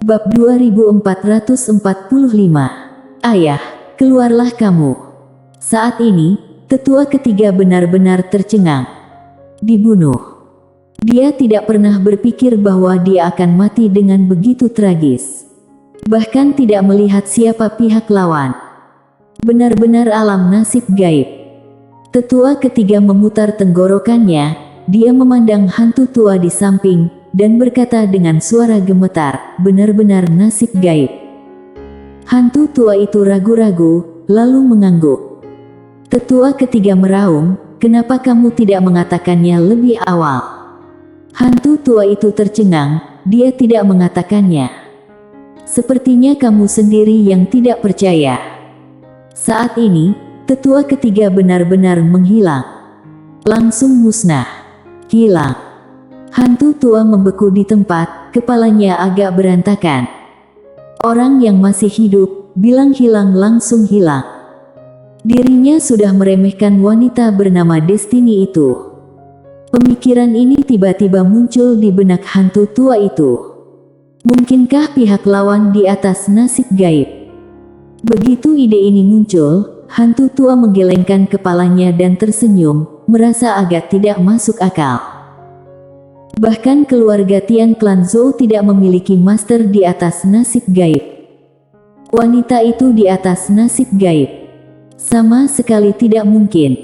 Bab 2445. Ayah, keluarlah kamu. Saat ini, tetua ketiga benar-benar tercengang. Dibunuh. Dia tidak pernah berpikir bahwa dia akan mati dengan begitu tragis. Bahkan tidak melihat siapa pihak lawan. Benar-benar alam nasib gaib. Tetua ketiga memutar tenggorokannya, dia memandang hantu tua di samping, dan berkata dengan suara gemetar, benar-benar nasib gaib. Hantu tua itu ragu-ragu, lalu mengangguk. Tetua ketiga meraung, kenapa kamu tidak mengatakannya lebih awal? Hantu tua itu tercengang, dia tidak mengatakannya. Sepertinya kamu sendiri yang tidak percaya. Saat ini, tetua ketiga benar-benar menghilang. Langsung musnah. Hilang. Hantu tua membeku di tempat, kepalanya agak berantakan. Orang yang masih hidup, bilang hilang langsung hilang. Dirinya sudah meremehkan wanita bernama Destiny itu. Pemikiran ini tiba-tiba muncul di benak hantu tua itu. Mungkinkah pihak lawan di atas nasib gaib? Begitu ide ini muncul, hantu tua menggelengkan kepalanya dan tersenyum, merasa agak tidak masuk akal. Bahkan keluarga Tian Clan Zhou tidak memiliki master di atas nasib gaib. Wanita itu di atas nasib gaib. Sama sekali tidak mungkin.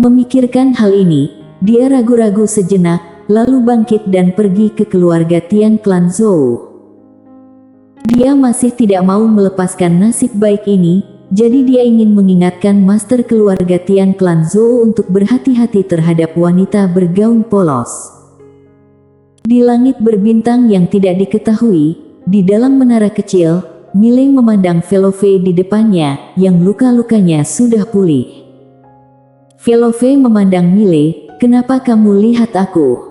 Memikirkan hal ini, dia ragu-ragu sejenak, lalu bangkit dan pergi ke keluarga Tian Clan Zhou. Dia masih tidak mau melepaskan nasib baik ini, jadi dia ingin mengingatkan master keluarga Tian Clan Zhou untuk berhati-hati terhadap wanita bergaun polos. Di langit berbintang yang tidak diketahui, di dalam menara kecil, Miley memandang Velove di depannya, yang luka-lukanya sudah pulih. Velove memandang Miley, kenapa kamu lihat aku?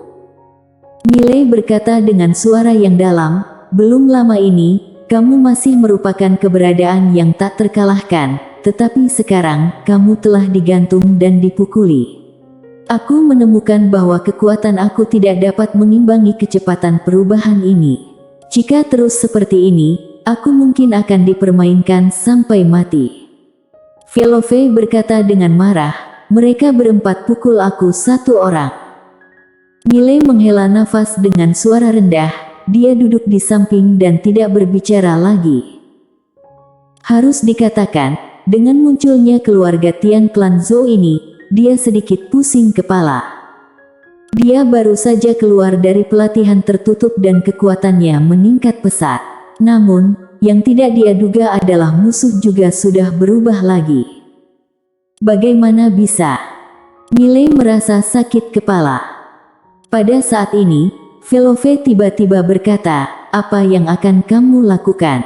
Miley berkata dengan suara yang dalam, belum lama ini, kamu masih merupakan keberadaan yang tak terkalahkan, tetapi sekarang, kamu telah digantung dan dipukuli. Aku menemukan bahwa kekuatan aku tidak dapat mengimbangi kecepatan perubahan ini. Jika terus seperti ini, aku mungkin akan dipermainkan sampai mati. Velove berkata dengan marah, mereka berempat pukul aku satu orang. Miley menghela nafas dengan suara rendah, dia duduk di samping dan tidak berbicara lagi. Harus dikatakan, dengan munculnya keluarga Tian Clan Zhou ini, dia sedikit pusing kepala. Dia baru saja keluar dari pelatihan tertutup dan kekuatannya meningkat pesat. Namun, yang tidak dia duga adalah musuh juga sudah berubah lagi. Bagaimana bisa? Miley merasa sakit kepala. Pada saat ini, Velove tiba-tiba berkata, apa yang akan kamu lakukan?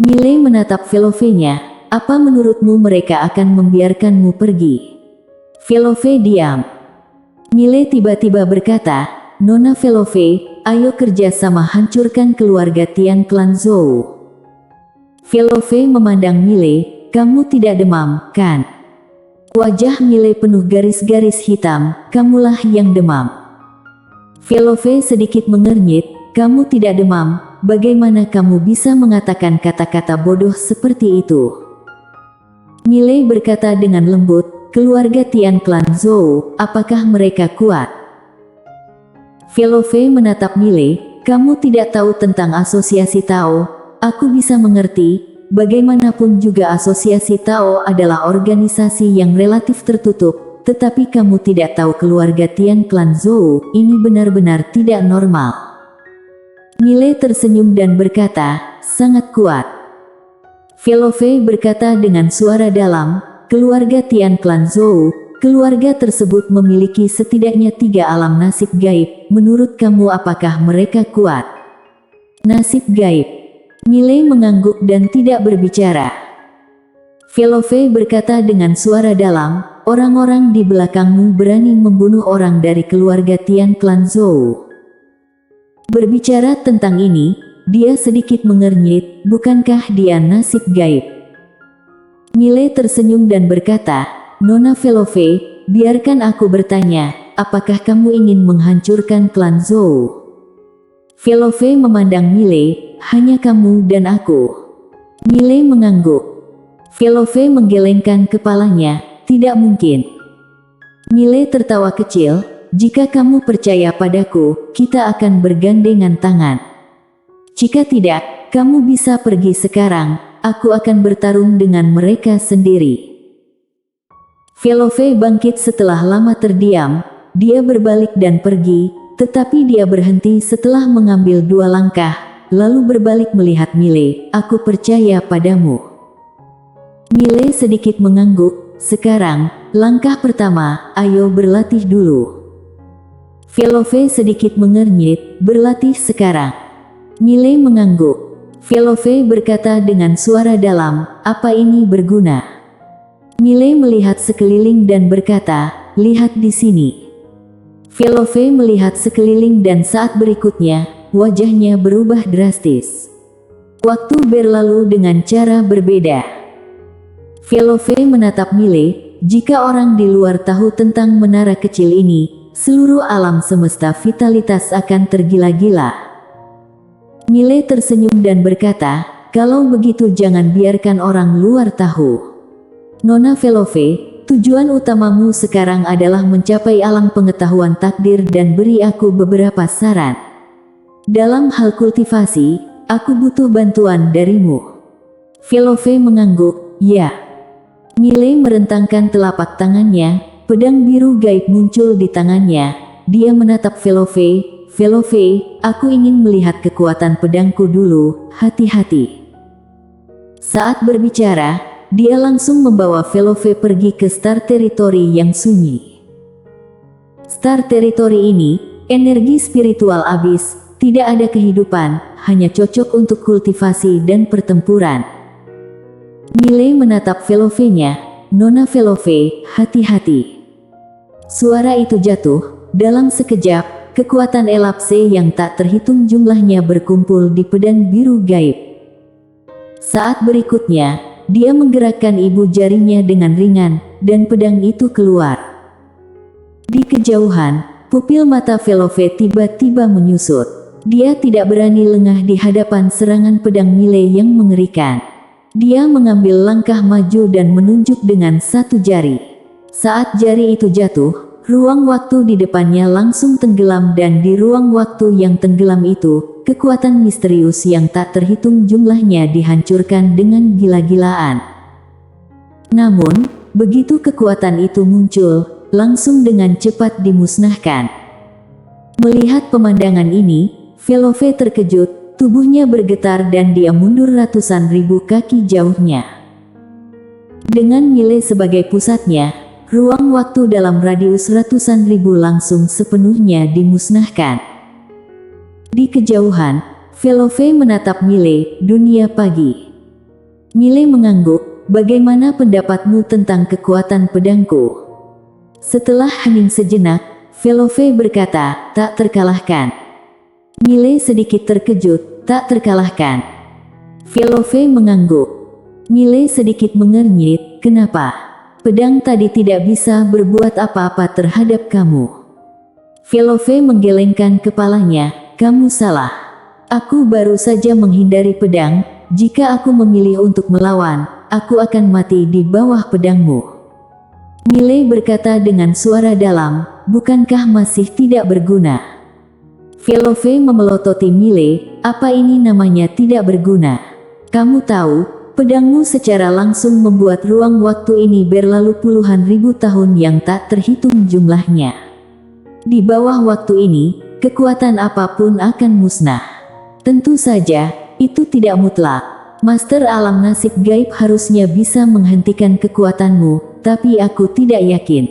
Miley menatap Velove-nya. Apa menurutmu mereka akan membiarkanmu pergi? Velove diam. Miley tiba-tiba berkata, Nona Velove, ayo kerja sama hancurkan keluarga Tian Clan Zhou. Velove memandang Miley, kamu tidak demam, kan? Wajah Miley penuh garis-garis hitam, kamulah yang demam. Velove sedikit mengernyit, kamu tidak demam, bagaimana kamu bisa mengatakan kata-kata bodoh seperti itu? Miley berkata dengan lembut, keluarga Tian Clan Zhou, apakah mereka kuat? Velove menatap Miley, kamu tidak tahu tentang asosiasi Tao, aku bisa mengerti, bagaimanapun juga asosiasi Tao adalah organisasi yang relatif tertutup, tetapi kamu tidak tahu keluarga Tian Clan Zhou, ini benar-benar tidak normal. Miley tersenyum dan berkata, sangat kuat. Velove berkata dengan suara dalam, keluarga Tian Clan Zhou, keluarga tersebut memiliki setidaknya 3 alam nasib gaib, menurut kamu apakah mereka kuat? Nasib gaib. Miley mengangguk dan tidak berbicara. Velove berkata dengan suara dalam, orang-orang di belakangmu berani membunuh orang dari keluarga Tian Clan Zhou. Berbicara tentang ini, dia sedikit mengernyit, bukankah dia nasib gaib? Miley tersenyum dan berkata, Nona Velove, biarkan aku bertanya, apakah kamu ingin menghancurkan klan Zhou? Velove memandang Mile, hanya kamu dan aku. Mile mengangguk. Velove menggelengkan kepalanya, tidak mungkin. Mile tertawa kecil, jika kamu percaya padaku, kita akan bergandengan tangan. Jika tidak, kamu bisa pergi sekarang, aku akan bertarung dengan mereka sendiri. Velove bangkit setelah lama terdiam, dia berbalik dan pergi, tetapi dia berhenti setelah mengambil 2 langkah, lalu berbalik melihat Mile, aku percaya padamu. Mile sedikit mengangguk, sekarang, langkah pertama, ayo berlatih dulu. Velove sedikit mengernyit, berlatih sekarang. Mile mengangguk. Velove berkata dengan suara dalam, apa ini berguna? Mile melihat sekeliling dan berkata, lihat di sini. Velove melihat sekeliling dan saat berikutnya, wajahnya berubah drastis. Waktu berlalu dengan cara berbeda. Velove menatap Mile, jika orang di luar tahu tentang menara kecil ini, seluruh alam semesta vitalitas akan tergila-gila. Mile tersenyum dan berkata, kalau begitu jangan biarkan orang luar tahu. Nona Velove, tujuan utamamu sekarang adalah mencapai alam pengetahuan takdir dan beri aku beberapa saran. Dalam hal kultivasi, aku butuh bantuan darimu. Velove mengangguk, ya. Mile merentangkan telapak tangannya, pedang biru gaib muncul di tangannya. Dia menatap Velove, Velove, aku ingin melihat kekuatan pedangku dulu, hati-hati. Saat berbicara, dia langsung membawa Velove pergi ke Star Territory yang sunyi. Star Territory ini, energi spiritual abis, tidak ada kehidupan, hanya cocok untuk kultivasi dan pertempuran. Mile menatap Velove-nya, Nona Velove, hati-hati. Suara itu jatuh, dalam sekejap, kekuatan elapse yang tak terhitung jumlahnya berkumpul di pedang biru gaib. Saat berikutnya, dia menggerakkan ibu jarinya dengan ringan, dan pedang itu keluar. Di kejauhan, pupil mata Velove tiba-tiba menyusut. Dia tidak berani lengah di hadapan serangan pedang Mile yang mengerikan. Dia mengambil langkah maju dan menunjuk dengan 1 jari. Saat jari itu jatuh, ruang waktu di depannya langsung tenggelam dan di ruang waktu yang tenggelam itu, kekuatan misterius yang tak terhitung jumlahnya dihancurkan dengan gila-gilaan. Namun, begitu kekuatan itu muncul, langsung dengan cepat dimusnahkan. Melihat pemandangan ini, Velove terkejut, tubuhnya bergetar dan dia mundur ratusan ribu kaki jauhnya. Dengan Mile sebagai pusatnya, ruang waktu dalam radius ratusan ribu langsung sepenuhnya dimusnahkan. Di kejauhan, Velove menatap Mile, dunia pagi. Mile mengangguk, bagaimana pendapatmu tentang kekuatan pedangku? Setelah hening sejenak, Velove berkata, tak terkalahkan. Mile sedikit terkejut, tak terkalahkan. Velove mengangguk. Mile sedikit mengernyit, kenapa? Pedang tadi tidak bisa berbuat apa-apa terhadap kamu. Velove menggelengkan kepalanya, kamu salah. Aku baru saja menghindari pedang, jika aku memilih untuk melawan, aku akan mati di bawah pedangmu. Mile berkata dengan suara dalam, bukankah masih tidak berguna? Velove memelototi Mile, apa ini namanya tidak berguna? Kamu tahu, pedangmu secara langsung membuat ruang waktu ini berlalu puluhan ribu tahun yang tak terhitung jumlahnya. Di bawah waktu ini, kekuatan apapun akan musnah. Tentu saja, itu tidak mutlak. Master alam nasib gaib harusnya bisa menghentikan kekuatanmu, tapi aku tidak yakin.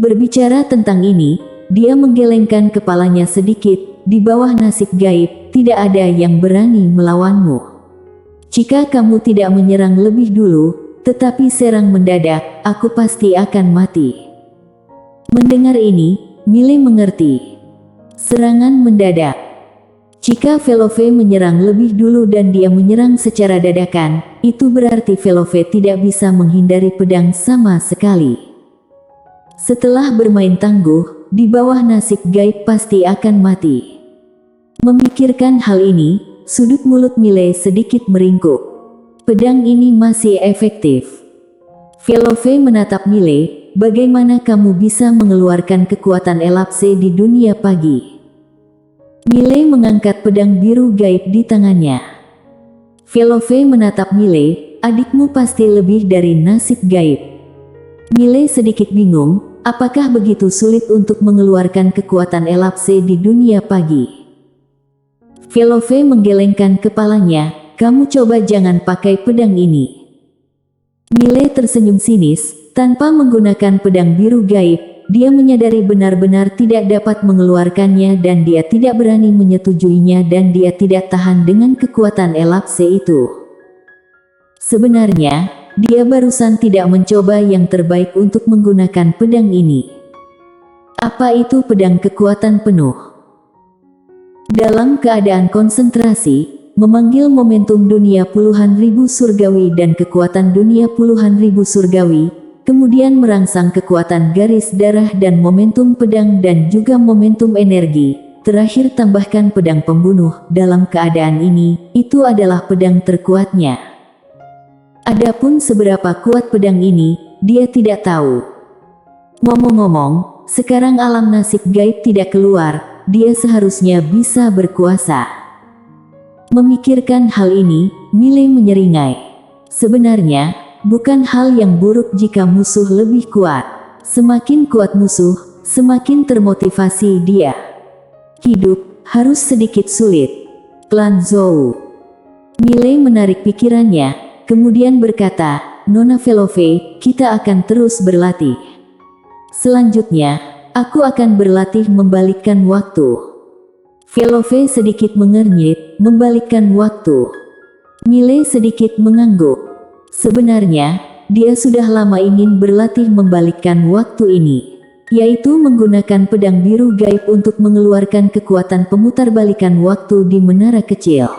Berbicara tentang ini, dia menggelengkan kepalanya sedikit, di bawah nasib gaib, tidak ada yang berani melawanmu. Jika kamu tidak menyerang lebih dulu, tetapi serang mendadak, aku pasti akan mati. Mendengar ini, Mile mengerti. Serangan mendadak. Jika Velove menyerang lebih dulu dan dia menyerang secara dadakan, itu berarti Velove tidak bisa menghindari pedang sama sekali. Setelah bermain tangguh, di bawah nasib gaib pasti akan mati. Memikirkan hal ini, sudut mulut Mile sedikit meringkuk. Pedang ini masih efektif. Velove menatap Mile, bagaimana kamu bisa mengeluarkan kekuatan elapse di dunia pagi? Mile mengangkat pedang biru gaib di tangannya. Velove menatap Mile, adikmu pasti lebih dari nasib gaib. Mile sedikit bingung, apakah begitu sulit untuk mengeluarkan kekuatan elapse di dunia pagi? Velove menggelengkan kepalanya, kamu coba jangan pakai pedang ini. Mile tersenyum sinis, tanpa menggunakan pedang biru gaib, dia menyadari benar-benar tidak dapat mengeluarkannya dan dia tidak berani menyetujuinya dan dia tidak tahan dengan kekuatan elapse itu. Sebenarnya, dia barusan tidak mencoba yang terbaik untuk menggunakan pedang ini. Apa itu pedang kekuatan penuh? Dalam keadaan konsentrasi, memanggil momentum dunia puluhan ribu surgawi dan kekuatan dunia puluhan ribu surgawi, kemudian merangsang kekuatan garis darah dan momentum pedang dan juga momentum energi, terakhir tambahkan pedang pembunuh. Dalam keadaan ini, itu adalah pedang terkuatnya. Adapun seberapa kuat pedang ini, dia tidak tahu. Ngomong-ngomong, sekarang alam nasib gaib tidak keluar, dia seharusnya bisa berkuasa. Memikirkan hal ini, Mile menyeringai. Sebenarnya, bukan hal yang buruk jika musuh lebih kuat. Semakin kuat musuh, semakin termotivasi dia. Hidup harus sedikit sulit. Klan Zhou. Mile menarik pikirannya, kemudian berkata, Nona Velove, kita akan terus berlatih. Selanjutnya, aku akan berlatih membalikkan waktu. Velove sedikit mengernyit, membalikkan waktu. Mile sedikit mengangguk. Sebenarnya, dia sudah lama ingin berlatih membalikkan waktu ini, yaitu menggunakan pedang biru gaib untuk mengeluarkan kekuatan pemutarbalikan waktu di menara kecil.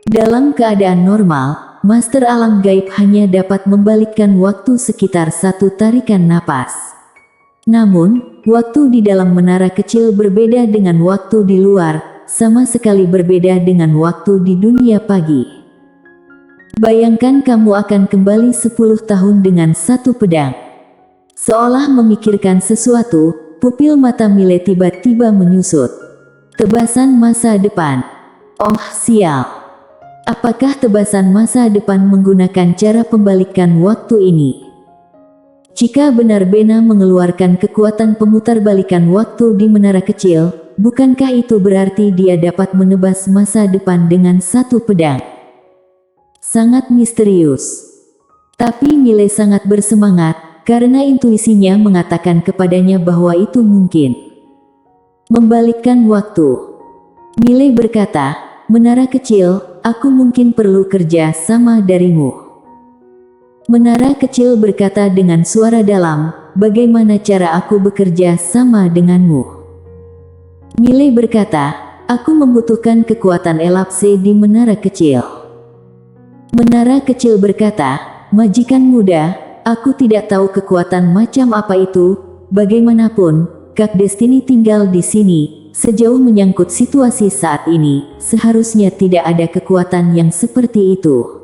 Dalam keadaan normal, Master Alam Gaib hanya dapat membalikkan waktu sekitar satu tarikan napas. Namun, waktu di dalam menara kecil berbeda dengan waktu di luar, sama sekali berbeda dengan waktu di dunia pagi. Bayangkan kamu akan kembali 10 tahun dengan satu pedang. Seolah memikirkan sesuatu, pupil mata Mile tiba-tiba menyusut. Tebasan masa depan. Oh sial. Apakah tebasan masa depan menggunakan cara pembalikan waktu ini? Jika benar-benar mengeluarkan kekuatan pemutarbalikan waktu di menara kecil, bukankah itu berarti dia dapat menebas masa depan dengan satu pedang? Sangat misterius. Tapi Mile sangat bersemangat, karena intuisinya mengatakan kepadanya bahwa itu mungkin. Membalikkan waktu. Mile berkata, menara kecil, aku mungkin perlu kerja sama darimu. Menara kecil berkata dengan suara dalam, bagaimana cara aku bekerja sama denganmu? Mile berkata, aku membutuhkan kekuatan elapse di menara kecil. Menara kecil berkata, majikan muda, aku tidak tahu kekuatan macam apa itu, bagaimanapun, Kak Destiny tinggal di sini, sejauh menyangkut situasi saat ini, seharusnya tidak ada kekuatan yang seperti itu.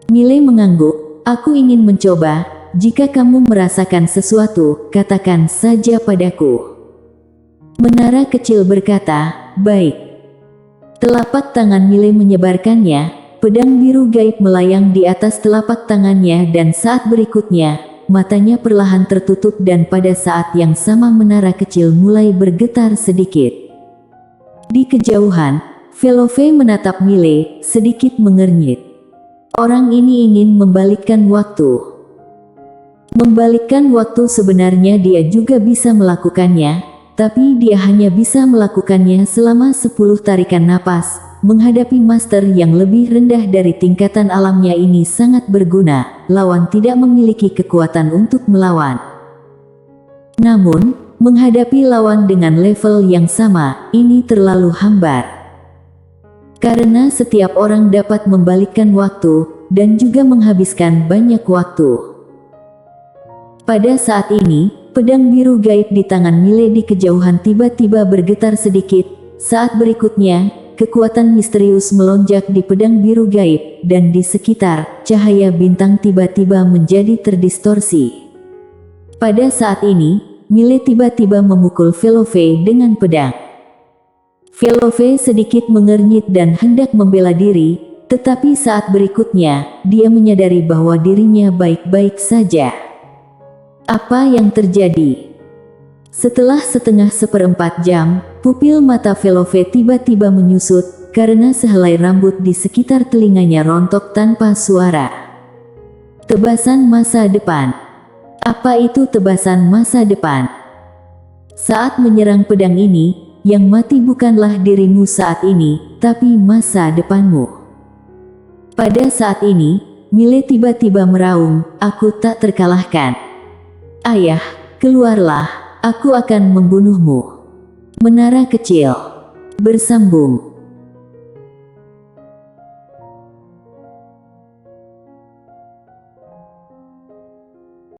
Mile mengangguk, aku ingin mencoba, jika kamu merasakan sesuatu, katakan saja padaku. Menara kecil berkata, baik. Telapak tangan Mile menyebarkannya, pedang biru gaib melayang di atas telapak tangannya dan saat berikutnya, matanya perlahan tertutup dan pada saat yang sama menara kecil mulai bergetar sedikit. Di kejauhan, Velove menatap Mile, sedikit mengernyit. Orang ini ingin membalikkan waktu. Membalikkan waktu sebenarnya dia juga bisa melakukannya, tapi dia hanya bisa melakukannya selama 10 tarikan napas. Menghadapi master yang lebih rendah dari tingkatan alamnya ini sangat berguna, lawan tidak memiliki kekuatan untuk melawan. Namun, menghadapi lawan dengan level yang sama, ini terlalu hambar. Karena setiap orang dapat membalikkan waktu, dan juga menghabiskan banyak waktu. Pada saat ini, pedang biru gaib di tangan Mile di kejauhan tiba-tiba bergetar sedikit, Saat berikutnya, kekuatan misterius melonjak di pedang biru gaib, dan di sekitar, cahaya bintang tiba-tiba menjadi terdistorsi. Pada saat ini, Mile tiba-tiba memukul Velove dengan pedang. Velove sedikit mengernyit dan hendak membela diri, tetapi saat berikutnya, dia menyadari bahwa dirinya baik-baik saja. Apa yang terjadi? Setelah setengah seperempat jam, pupil mata Velove tiba-tiba menyusut, karena sehelai rambut di sekitar telinganya rontok tanpa suara. Tebasan masa depan. Apa itu tebasan masa depan? Saat menyerang pedang ini, yang mati bukanlah dirimu saat ini, tapi masa depanmu. Pada saat ini, Mile tiba-tiba meraung, "Aku tak terkalahkan. Ayah, keluarlah. Aku akan membunuhmu." Menara kecil bersambung.